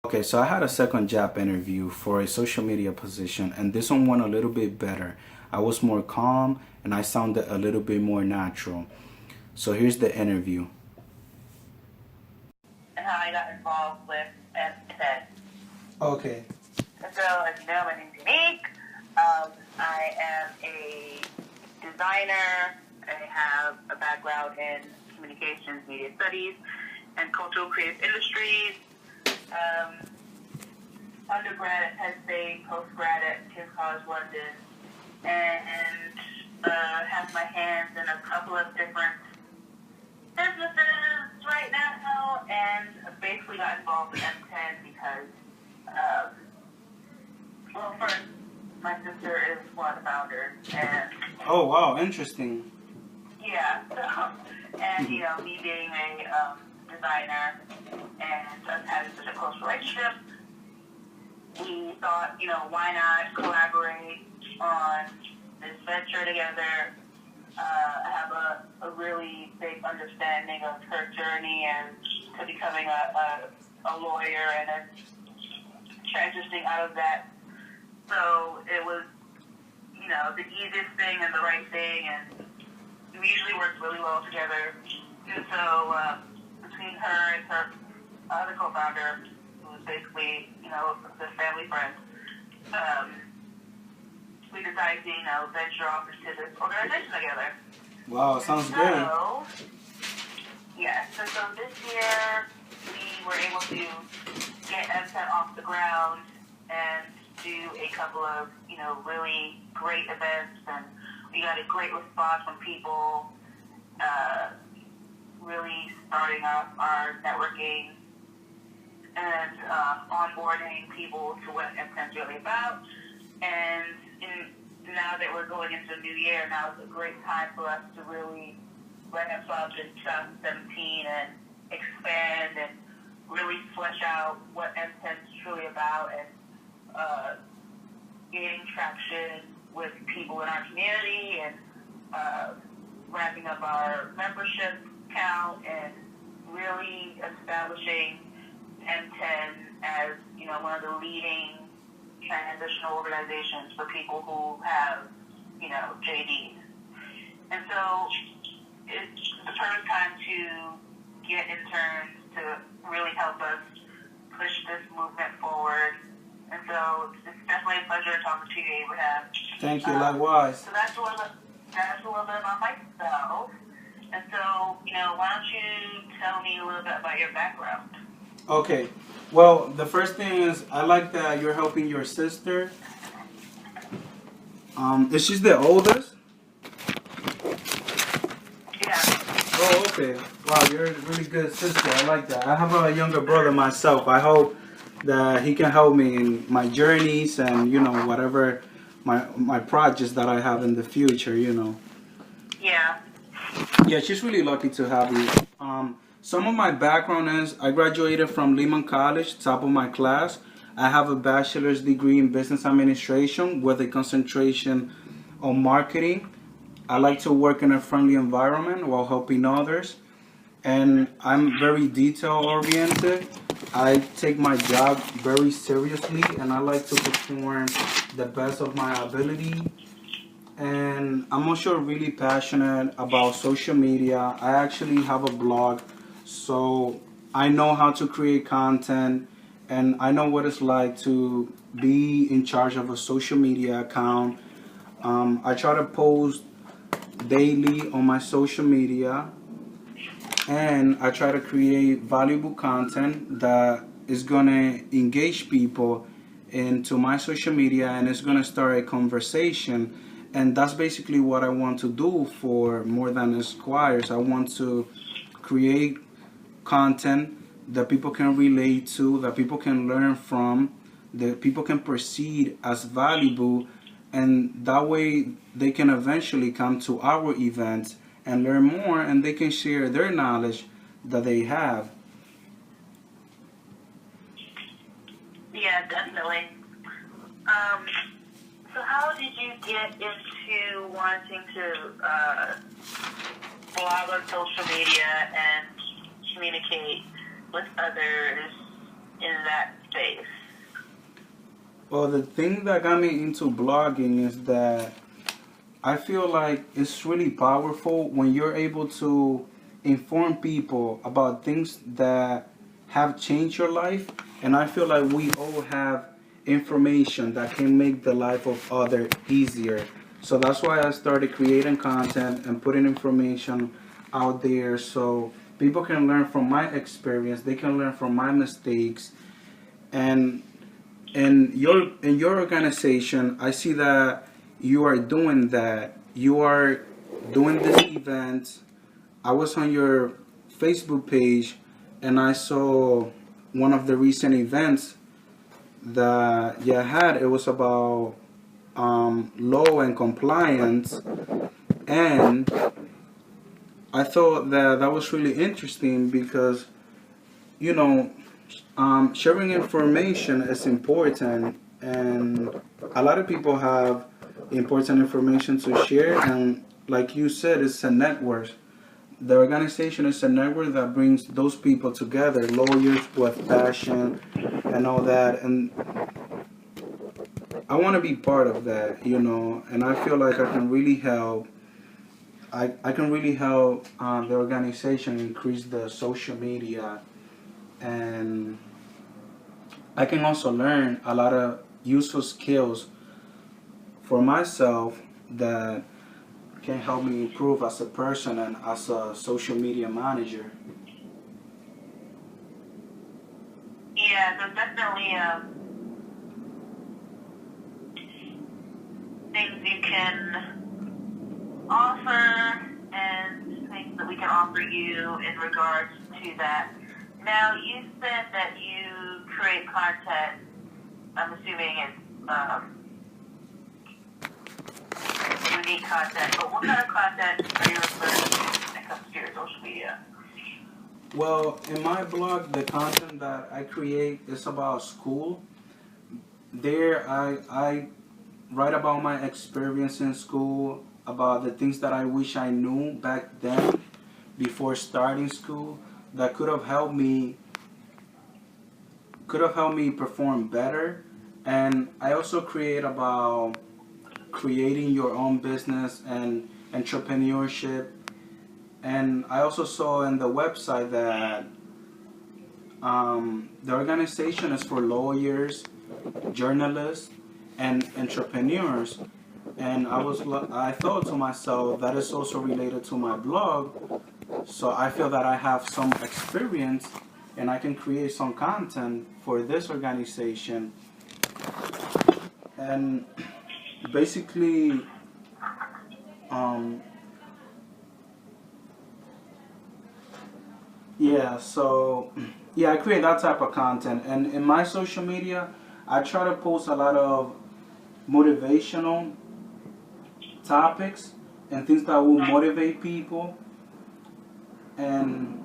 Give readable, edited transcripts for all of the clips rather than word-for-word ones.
Okay, so I had a second job interview for a social media position, and this one went a little bit better. I was more calm and I sounded a little bit more natural. So here's the interview. And how I got involved with MTED. Okay. So, as you know, my name's Unique. I am a designer. I have a background in communications, media studies, and cultural creative industries. Undergrad at Penn State, postgrad at King's College London, and have my hands in a couple of different businesses right now, and basically got involved with M10 because, well, first, my sister is one of the founders, and Oh, wow, interesting. yeah, so, and, you know, me being a designer and us having such a close relationship, we thought, you know, why not collaborate on this venture together. I have a really big understanding of her journey and to becoming a lawyer and then transitioning out of that. So it was, you know, the easiest thing and the right thing, and we usually work really well together. And so between her and her other co-founder, who was basically, you know, the family friend, we decided to, you know, venture off into this organization together. Wow, sounds great. So, yes, so this year we were able to get MTED off the ground and do a couple of, you know, really great events, and we got a great response from people, really starting off our networking and onboarding people to what MTED is really about. And now that we're going into a new year, now is a great time for us to really ramp up in 2017 and expand and really flesh out what MTED is truly about, and gaining traction with people in our community, and ramping up our membership count, and really establishing M10 as, you know, one of the leading transitional organizations for people who have, you know, JDs. And so it's the perfect time to get interns to really help us push this movement forward. And so it's definitely a pleasure talking to you, Abraham. Thank you, likewise. So that's a little bit about myself. And so, you know, why don't you tell me a little bit about your background? Okay. Well, the first thing is I like that you're helping your sister. Is she the oldest? Yeah. Oh, okay. Wow, you're a really good sister. I like that. I have a younger brother myself. I hope that he can help me in my journeys and, you know, whatever my projects that I have in the future, you know. Yeah. Yeah, she's really lucky to have you. Some of my background is I graduated from Lehman College, top of my class. I have a bachelor's degree in business administration with a concentration on marketing. I like to work in a friendly environment while helping others. And I'm very detail oriented. I take my job very seriously, and I like to perform the best of my ability. And I'm also really passionate about social media. I actually have a blog, so I know how to create content, and I know what it's like to be in charge of a social media account. I try to post daily on my social media, and I try to create valuable content that is gonna engage people into my social media, and it's gonna start a conversation. And that's basically what I want to do for More Than Esquires. I want to create content that people can relate to, that people can learn from, that people can perceive as valuable, and that way they can eventually come to our events and learn more, and they can share their knowledge that they have. Yeah, definitely. So how did you get into wanting to blog on social media and communicate with others in that space? Well, the thing that got me into blogging is that I feel like it's really powerful when you're able to inform people about things that have changed your life. And I feel like we all have information that can make the life of other easier. So that's why I started creating content and putting information out there so people can learn from my experience, they can learn from my mistakes. And in your organization, I see that you are doing that. You are doing this event. I was on your Facebook page, and I saw one of the recent events that you had. It was about law and compliance, and I thought that that was really interesting because you know sharing information is important, and a lot of people have important information to share. And like you said, it's a network. The organization is a network that brings those people together, lawyers with passion and all that. And I want to be part of that, and I feel like I can really help. I can really help the organization increase the social media, and I can also learn a lot of useful skills for myself that can help me improve as a person and as a social media manager. Yeah, there's definitely things you can offer and things that we can offer you in regards to that. Now, you said that you create content. I'm assuming it's unique content, but what kind of content are you referring to when it comes to your social media? Well, in my blog, the content that I create is about school. There, I write about my experience in school, about the things that I wish I knew back then before starting school that could have helped me perform better. And I also create about creating your own business and entrepreneurship. And I also saw in the website that the organization is for lawyers, journalists, and entrepreneurs. And I thought to myself that is also related to my blog. So I feel that I have some experience and I can create some content for this organization. And basically, um, yeah, so yeah, I create that type of content. And in my social media, I try to post a lot of motivational topics and things that will motivate people. And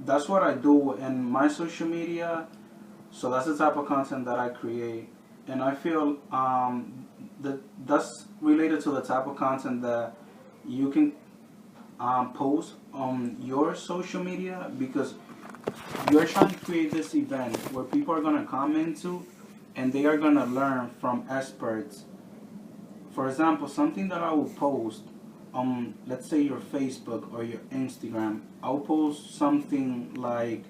that's what I do in my social media. So that's the type of content that I create. And I feel that that's related to the type of content that you can post on your social media, because you're trying to create this event where people are going to come into and they are going to learn from experts. For example, something that I will post on, let's say, your Facebook or your Instagram, I'll post something like,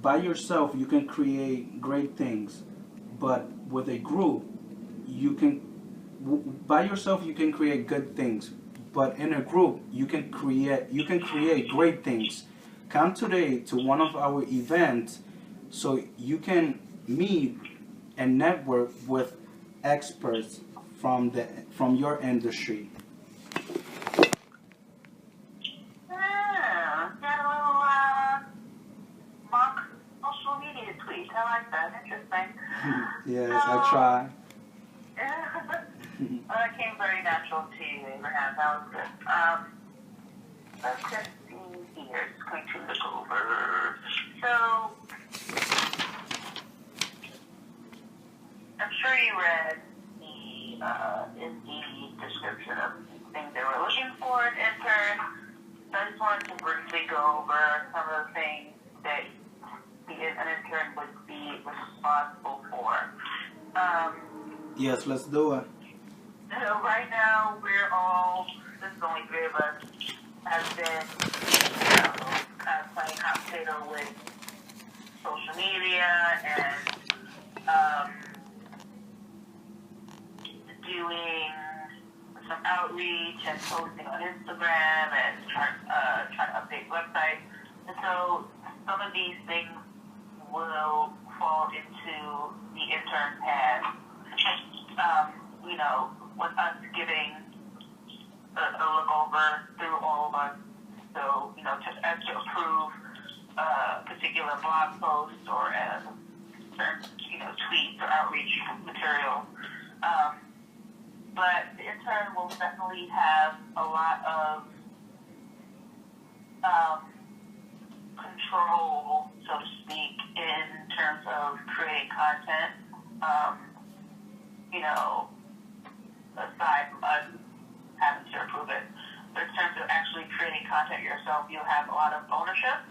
by yourself, you can create great things, but with a group, you can, by yourself, you can create good things, but in a group, you can create great things. Come today to one of our events so you can meet and network with experts from your industry. Got a little mock social media tweet. I like that. Interesting. Yes, I So, try. well, that came very natural to you, Abraham. That was good. Let's just see here. Just going to look over. So, I'm sure you read the Indeed description of things they were looking for in intern. So I just wanted to briefly go over some of the things that an intern would be responsible for. Um, Yes, let's do it. so right now, this is only three of us, have been, kind of playing hot potato with social media and um, doing some outreach and posting on Instagram and trying to update websites. And so some of these things will fall into the intern path. With us giving a look over through all of us. So, to approve a particular blog post or certain, tweets or outreach material. But the intern will definitely have a lot of control, so to speak, in terms of creating content. Aside from us having to approve it, but in terms of actually creating content yourself, you'll have a lot of ownership.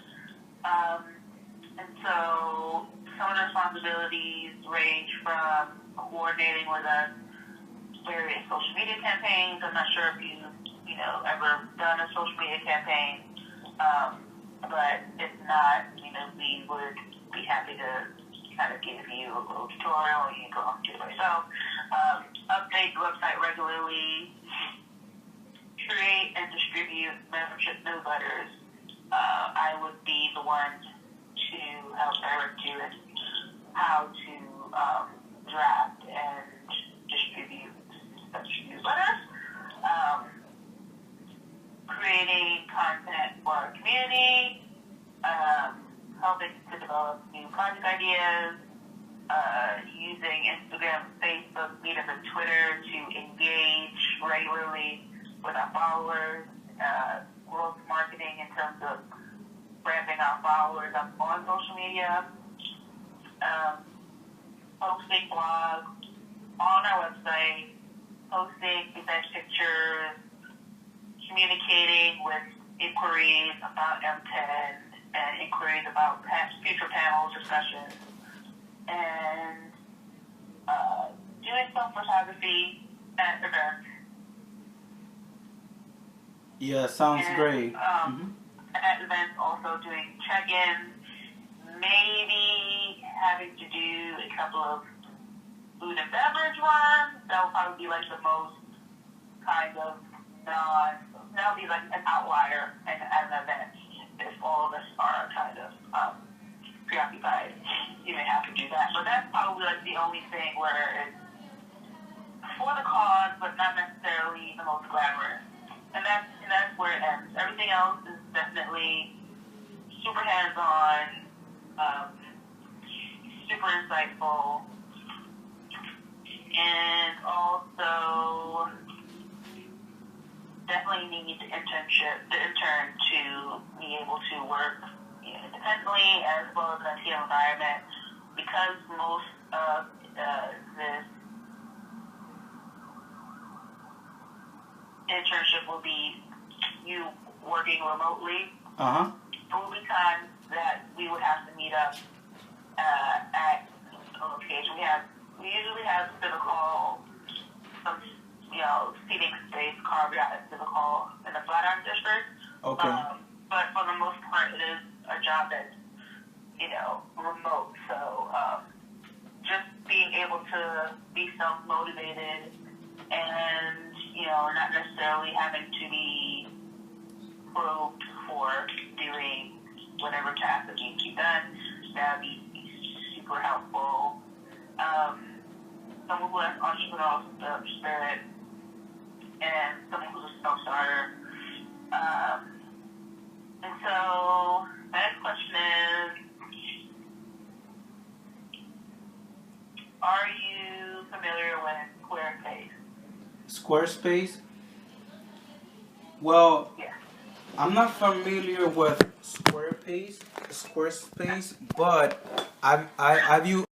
And so some of the responsibilities range from coordinating with us various social media campaigns. I'm not sure if you've ever done a social media campaign, but if not, we would be happy to kind of give you a little tutorial, and you can go off and do it yourself. Update the website regularly, create and distribute membership newsletters. I would be the one to help direct you in how to draft and distribute such newsletters. Creating content for our community, helping to develop new project ideas, using Instagram, Facebook, Meetup, and Twitter to engage regularly with our followers, growth marketing in terms of ramping our followers up on social media, posting blogs on our website, posting event pictures, communicating with inquiries about M10 and inquiries about future panel discussions, and doing some photography at events. Yeah, sounds great. At events, also doing check-ins, maybe having to do a couple of food and beverage runs. That would probably be like the most kind of that would be like an outlier at an event. If all of us are kind of preoccupied, you may have to do that. But that's probably like the only thing where it's for the cause, but not necessarily the most glamorous. And that's where it ends. Everything else is definitely super hands-on, super insightful, and also definitely need the intern to be able to work independently as well as in a team environment, because most of this internship will be you working remotely. There will be times that we would have to meet up at a location. We usually have Civic Hall, some seating space carved out at Civic Hall in the Flatiron District. Okay. But for the most part, it is a job that's remote. So just being able to be self-motivated and not necessarily having to be probed for doing whatever task that needs to be done, that would be super helpful. Someone who has entrepreneurial spirit and someone who's a self-starter. And so the next question is, are you familiar with Squarespace? Squarespace? Well, Yeah. I'm not familiar with Squarespace, but I've used